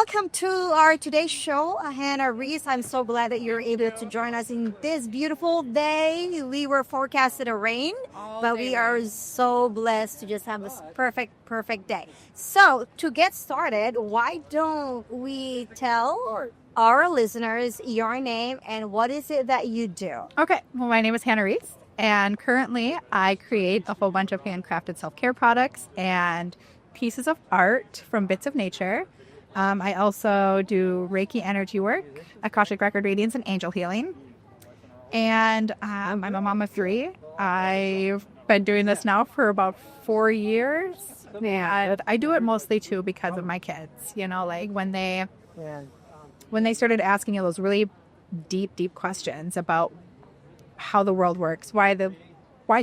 welcome to our today's show, Hanna Reese. I'm so glad that you're able to join us in this beautiful day. We were forecasted a rain, but we are so blessed to just have this perfect day. So, to get started, why don't we tell our listeners your name and what is it that you do? Okay, well, my name is Hanna Reese, and currently I create a whole bunch of handcrafted self-care products and pieces of art from bits of nature. I also do Reiki energy work, Akashic Record readings, and angel healing. And I'm a mom of three. I've been doing this now for about 4 years. And I do it mostly too because of my kids. You know, like when they started asking you those really deep questions about how the world works, why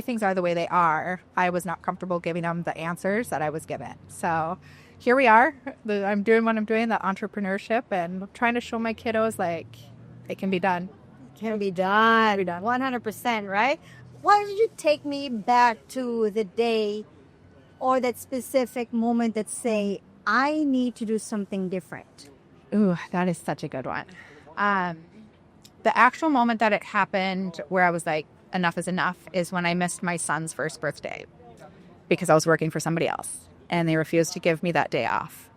things are the way they are, I was not comfortable giving them the answers that I was given. So here we are. I'm doing what I'm doing, the entrepreneurship, and trying to show my kiddos like it can be done. It can be done. 100%, right? Why don't you take me back to the day or that specific moment that say, I need to do something different? Ooh, that is such a good one. The actual moment that it happened where I was like, enough is enough, is when I missed my son's first birthday because I was working for somebody else and they refused to give me that day off.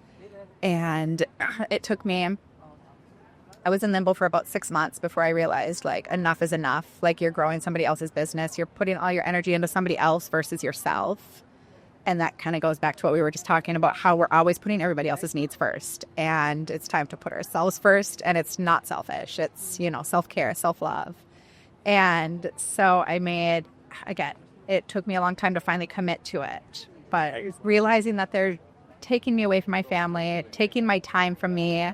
And it took me, I was in limbo for about 6 months before I realized like enough is enough. Like you're growing somebody else's business. You're putting all your energy into somebody else versus yourself. And that kind of goes back to what we were just talking about, how we're always putting everybody else's needs first. And it's time to put ourselves first. And it's not selfish. It's, self-care, self-love. And so I made, again, it took me a long time to finally commit to it. But realizing that they're taking me away from my family, taking my time from me,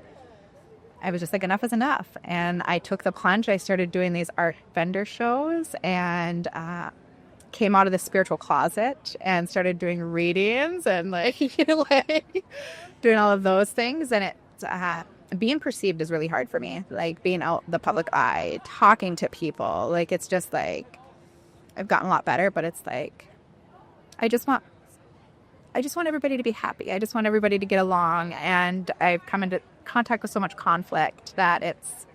I was just like, enough is enough. And I took the plunge. I started doing these art vendor shows and came out of the spiritual closet and started doing readings and doing all of those things. And it's being perceived is really hard for me. Like being out in the public eye, talking to people. Like it's just like I've gotten a lot better, but it's like I just want everybody to be happy. I just want everybody to get along. And I've come into contact with so much conflict that it's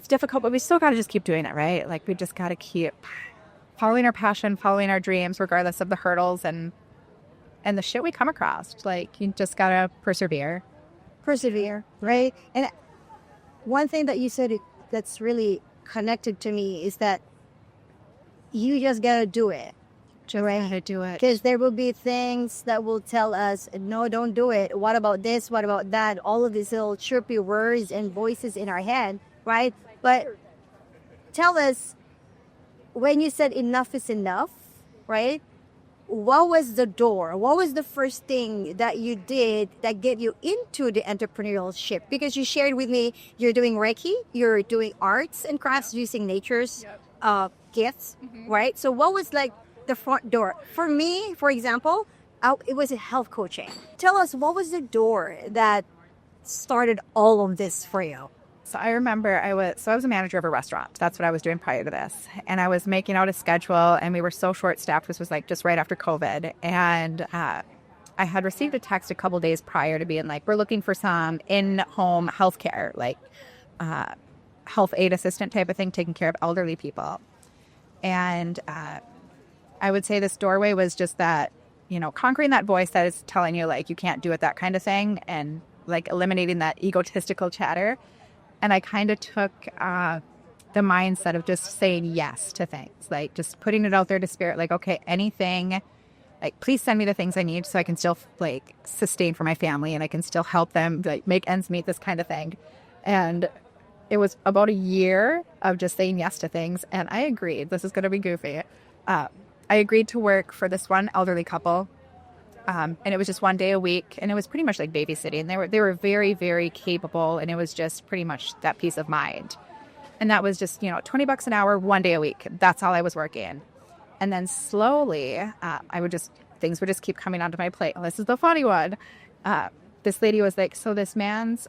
difficult, but we still got to just keep doing it, right? Like we just got to keep following our passion, following our dreams, regardless of the hurdles and the shit we come across. Like you just got to persevere, right? And one thing that you said that's really connected to me is that you just got to do it. Gotta do it. Because there will be things that will tell us, no, don't do it. What about this? What about that? All of these little chirpy words and voices in our head, right? But tell us, when you said enough is enough, right? What was the door? What was the first thing that you did that get you into the entrepreneurship? Because you shared with me, you're doing Reiki, you're doing arts and crafts using nature's gifts, right? So what was like the front door? For me, for example, it was a health coaching. Tell us, what was the door that started all of this for you? So I remember I was a manager of a restaurant. That's what I was doing prior to this. And I was making out a schedule and we were so short-staffed. This was like just right after COVID. And I had received a text a couple days prior to being like, we're looking for some in-home healthcare, like health aid assistant type of thing, taking care of elderly people. And I would say this doorway was just that, conquering that voice that is telling you like you can't do it, that kind of thing, and like eliminating that egotistical chatter. And I kind of took the mindset of just saying yes to things, like just putting it out there to spirit, like, okay, anything, like, please send me the things I need so I can still like sustain for my family and I can still help them like make ends meet, this kind of thing. And it was about a year of just saying yes to things. And I agreed, this is going to be goofy. I agreed to work for this one elderly couple. And it was just one day a week, and it was pretty much like babysitting. They were very, very capable, and it was just pretty much that peace of mind. And that was just, $20 an hour, one day a week. That's all I was working. And then slowly, things would just keep coming onto my plate. Well, this is the funny one. This lady was like, so this man's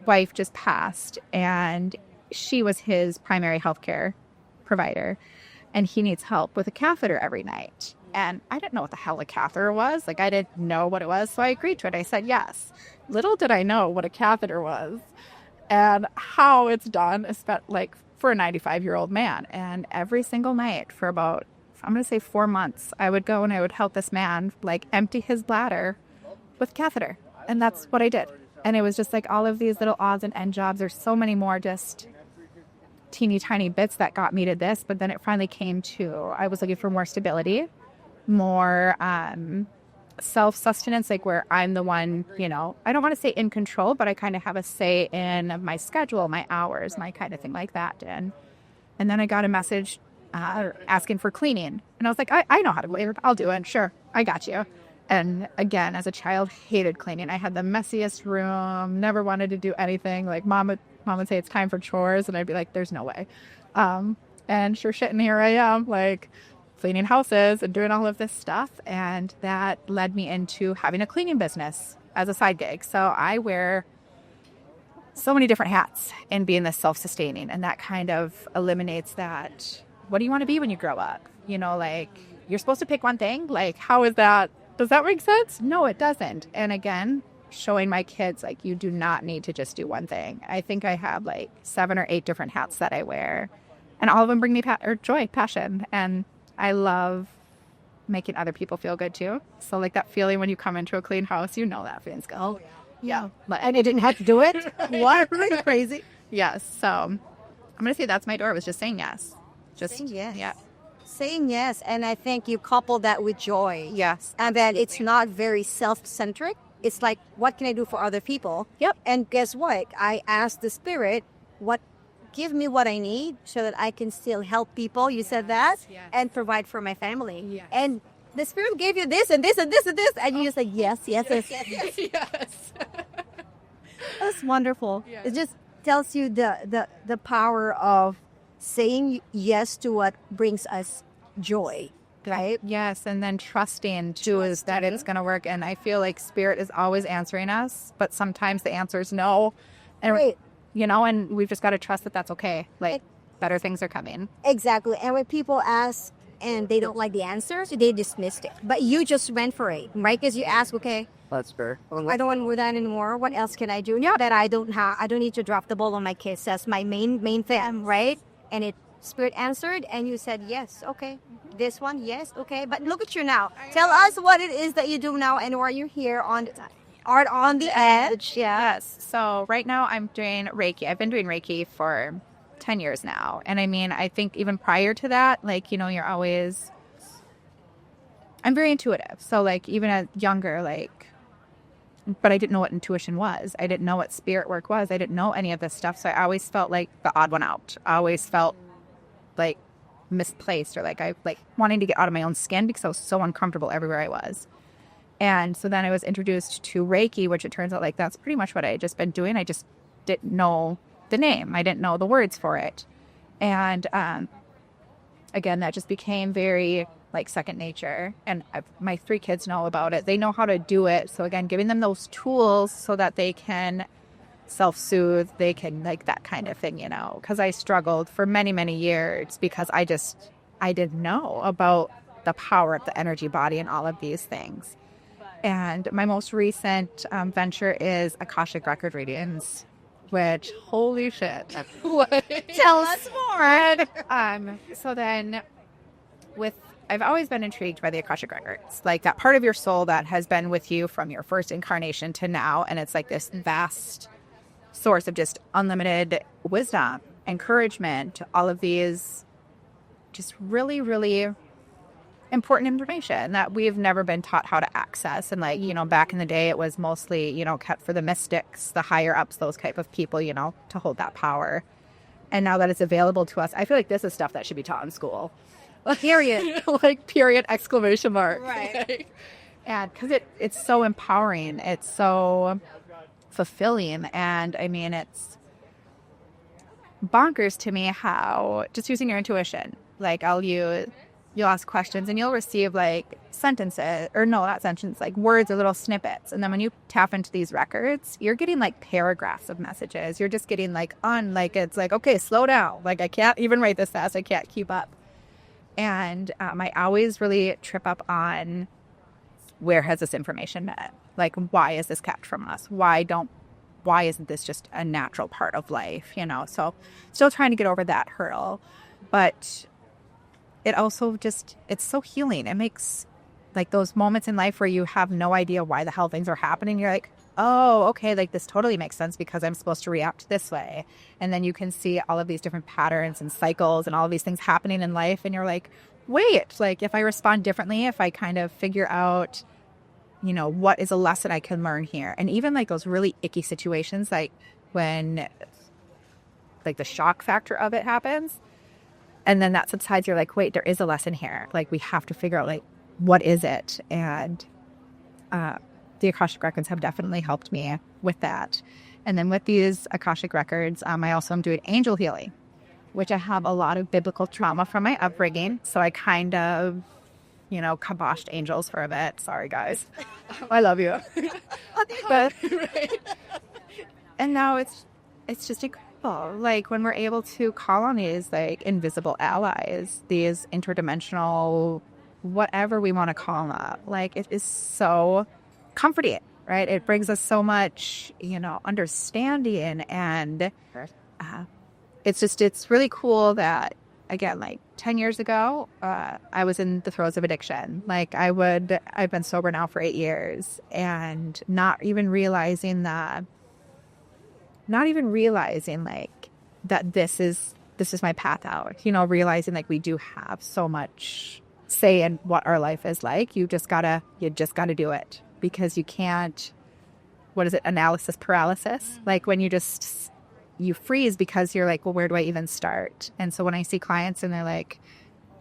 wife just passed, and she was his primary healthcare provider, and he needs help with a catheter every night. And I didn't know what the hell a catheter was. Like, I didn't know what it was. So I agreed to it. I said yes. Little did I know what a catheter was and how it's done, like for a 95-year-old man. And every single night for about, I'm going to say 4 months, I would go and I would help this man like empty his bladder with catheter. And that's what I did. And it was just like all of these little odds and end jobs. There's so many more just teeny tiny bits that got me to this. But then it finally came to, I was looking for more stability, more self-sustenance, like where I'm the one, you know, I don't want to say in control, but I kind of have a say in my schedule, my hours, my kind of thing like that. And then I got a message asking for cleaning. And I was like, I know how to clean. I'll do it. Sure. I got you. And again, as a child, hated cleaning. I had the messiest room, never wanted to do anything. Like mom would say it's time for chores. And I'd be like, there's no way. And sure shit, and here I am, like cleaning houses and doing all of this stuff. And that led me into having a cleaning business as a side gig. So I wear so many different hats in being this self-sustaining. And that kind of eliminates that. What do you want to be when you grow up? You know, like you're supposed to pick one thing. Like, how is that? Does that make sense? No, it doesn't. And again, showing my kids, like, you do not need to just do one thing. I think I have like 7 or 8 different hats that I wear. And all of them bring me joy, passion. And I love making other people feel good too. So like that feeling when you come into a clean house, you know that feeling's good. Oh, yeah. And I didn't have to do it? What? Really crazy. Yes. So I'm going to say that's my door, was just saying yes. Saying yes. Yeah. Saying yes. And I think you couple that with joy. Yes. And that it's not very self-centric. It's like, what can I do for other people? Yep. And guess what? I asked the spirit, give me what I need so that I can still help people. You said that. Yes. And provide for my family. Yes. And the spirit gave you this and this and this and this. And you just like, yes. Yes. That's wonderful. Yes. It just tells you the power of saying yes to what brings us joy, right? Yes, and then trusting too is that it's going to work. And I feel like spirit is always answering us, but sometimes the answer is no. And, right. You know, and we've just got to trust that that's okay. Like, better things are coming. Exactly. And when people ask and they don't like the answers, they dismissed it. But you just went for it, right? Because you ask, okay, that's fair. I don't want to do that anymore. What else can I do? Yeah, that I don't need to drop the ball on my kids. That's my main thing, right? And spirit answered, and you said yes. Okay, this one, yes. Okay, but look at you now. Tell us what it is that you do now, and why you're here on Art on the Edge. Yeah. Yes. So right now I'm doing Reiki. I've been doing Reiki for 10 years now. And I mean, I think even prior to that, like, you know, I'm very intuitive. So like even as younger, like, but I didn't know what intuition was. I didn't know what spirit work was. I didn't know any of this stuff. So I always felt like the odd one out. I always felt like misplaced, or like I like wanting to get out of my own skin because I was so uncomfortable everywhere I was. And so then I was introduced to Reiki, which it turns out like that's pretty much what I had just been doing. I just didn't know the name. I didn't know the words for it. And again, that just became very like second nature. And my 3 kids know about it. They know how to do it. So again, giving them those tools so that they can self-soothe, they can like that kind of thing, you know, because I struggled for many, many years because I didn't know about the power of the energy body and all of these things. And my most recent venture is Akashic Record readings, which, holy shit. Tell us more. So then I've always been intrigued by the Akashic Records, like that part of your soul that has been with you from your first incarnation to now. And it's like this vast source of just unlimited wisdom, encouragement, all of these just really, really important information that we've never been taught how to access. And like, you know, back in the day, it was mostly, you know, kept for the mystics, the higher ups, those type of people, you know, to hold that power. And now that it's available to us, I feel like this is stuff that should be taught in school. Period. Like, period, exclamation mark. Right. And because it's so empowering. It's so fulfilling. And I mean, it's bonkers to me how just using your intuition, like you'll ask questions and you'll receive like sentences, or no, not sentences, like words or little snippets. And then when you tap into these records, you're getting like paragraphs of messages. You're just getting like it's like, okay, slow down. Like I can't even write this fast. I can't keep up. And I always really trip up on, where has this information been? Like, why is this kept from us? Why isn't this just a natural part of life? So still trying to get over that hurdle. But it also it's so healing. It makes, like, those moments in life where you have no idea why the hell things are happening. You're like, oh, okay, like this totally makes sense because I'm supposed to react this way. And then you can see all of these different patterns and cycles and all of these things happening in life. And you're like, wait, like if I respond differently, if I kind of figure out, what is a lesson I can learn here? And even like those really icky situations, like when like the shock factor of it happens, and then that subsides, you're like, wait, there is a lesson here. Like we have to figure out, like, what is it? And the Akashic Records have definitely helped me with that. And then with these Akashic Records, I also am doing angel healing, which I have a lot of biblical trauma from my upbringing. So I kind of, kiboshed angels for a bit. Sorry, guys. I love you. But, and now it's just incredible. Like when we're able to call on these like invisible allies, these interdimensional, whatever we want to call them, like it is so comforting, right? It brings us so much, understanding. And it's really cool that, again, like 10 years ago, I was in the throes of addiction. Like I've been sober now for 8 years and not even realizing like that this is my path out, realizing like we do have so much say in what our life is like. You just gotta do it, because you can't, what is it? Analysis paralysis. Like when you freeze because you're like, well, where do I even start? And so when I see clients and they're like,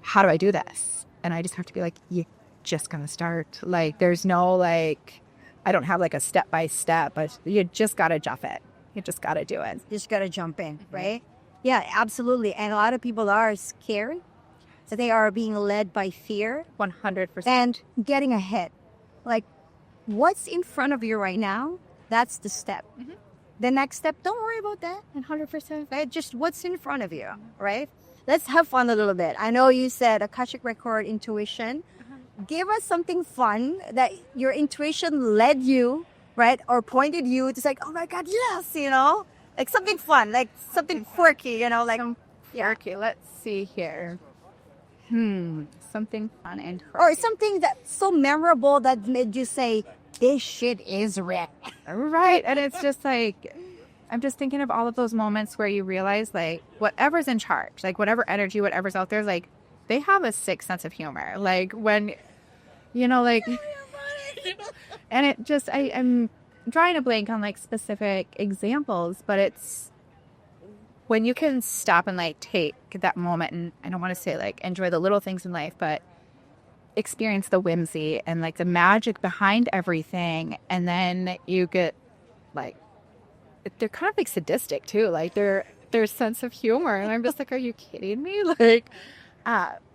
how do I do this? And I just have to be like, you just gotta start. Like there's no, like, I don't have like a step-by-step, but you just gotta jump it. You just gotta do it. Just gotta jump in, right? Yeah, absolutely. And a lot of people are scared. So they are being led by fear. 100%. And getting ahead. Like what's in front of you right now, that's the step. Mm-hmm. The next step, don't worry about that. 100%. Right? Just what's in front of you, right? Let's have fun a little bit. I know you said Akashic Record intuition. Give us something fun that your intuition led you, right? Or pointed you to like, oh my God, yes, like something fun, like something quirky, like. Quirky. Let's see here. Something fun and quirky. Or something that's so memorable that made you say, this shit is real. Right. And it's just like, I'm just thinking of all of those moments where you realize like whatever's in charge, like whatever energy, whatever's out there, like they have a sick sense of humor. Like when, like, and it just, I'm drawing a blank on like specific examples, but it's when you can stop and like take that moment, and I don't want to say like enjoy the little things in life, but experience the whimsy and like the magic behind everything. And then you get like, they're kind of like sadistic too, like their sense of humor. And I'm just like, are you kidding me? Like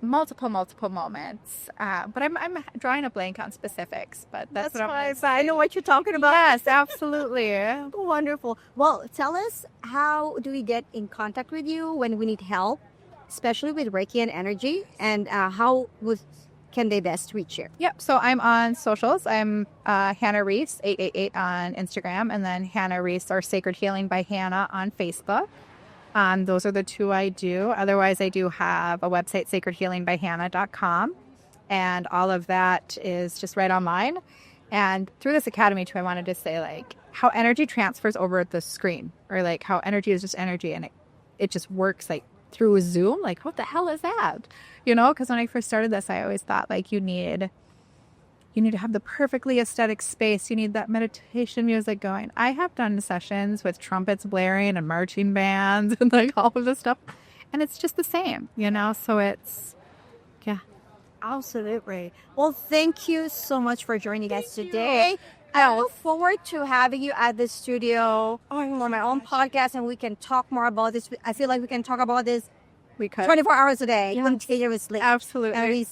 multiple moments. But I'm drawing a blank on specifics, but that's what I know what you're talking about. Yes, absolutely. Wonderful. Well, tell us, how do we get in contact with you when we need help, especially with Reiki and energy, and can they best reach you? Yep. So I'm on socials. I'm Hanna Reese 888 on Instagram, and then Hanna Reese or Sacred Healing by Hanna on Facebook. Those are the two I do. Otherwise, I do have a website, sacredhealingbyhanna.com, and all of that is just right online. And through this academy too, I wanted to say like how energy transfers over the screen, or like how energy is just energy, and it just works like through Zoom. Like, what the hell is that? Because when I first started this, I always thought like you need to have the perfectly aesthetic space. You need that meditation music going. I have done sessions with trumpets blaring and marching bands and like all of this stuff, and it's just the same, so it's, yeah. Absolutely. Well, thank you so much for joining us today. I look forward to having you at the studio on my own podcast, and we can talk more about this. I feel like we can talk about this 24 hours a day, continuously. Absolutely. And we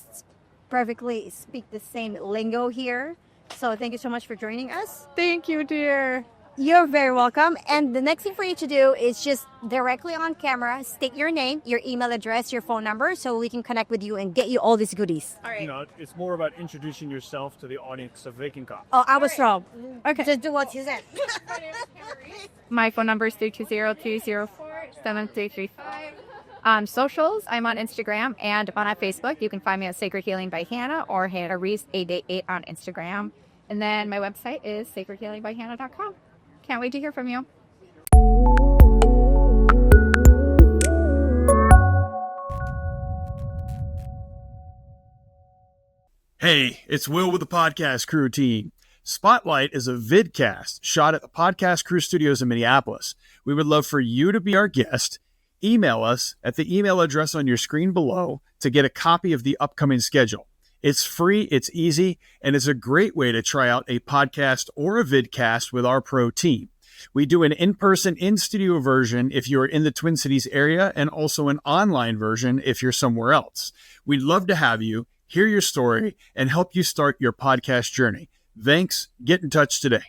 perfectly speak the same lingo here. So thank you so much for joining us. Thank you, dear. You're very welcome. And the next thing for you to do is just directly on camera, state your name, your email address, your phone number, so we can connect with you and get you all these goodies. All right. You know, it's more about introducing yourself to the audience so they can come. Oh, I was wrong. Okay. Just do what you said. My phone number is 320-204-7335. Socials, I'm on Instagram and I'm on Facebook. You can find me at Sacred Healing by Hanna or Hanna Reese 888 on Instagram. And then my website is sacredhealingbyhanna.com. Can't wait to hear from you. Hey, it's Will with the Podcast Crew team. Spotlight is a vidcast shot at the Podcast Crew Studios in Minneapolis. We would love for you to be our guest. Email us at the email address on your screen below to get a copy of the upcoming schedule. It's free, it's easy, and it's a great way to try out a podcast or a vidcast with our pro team. We do an in-person, in-studio version if you're in the Twin Cities area, and also an online version if you're somewhere else. We'd love to have you, hear your story, and help you start your podcast journey. Thanks. Get in touch today.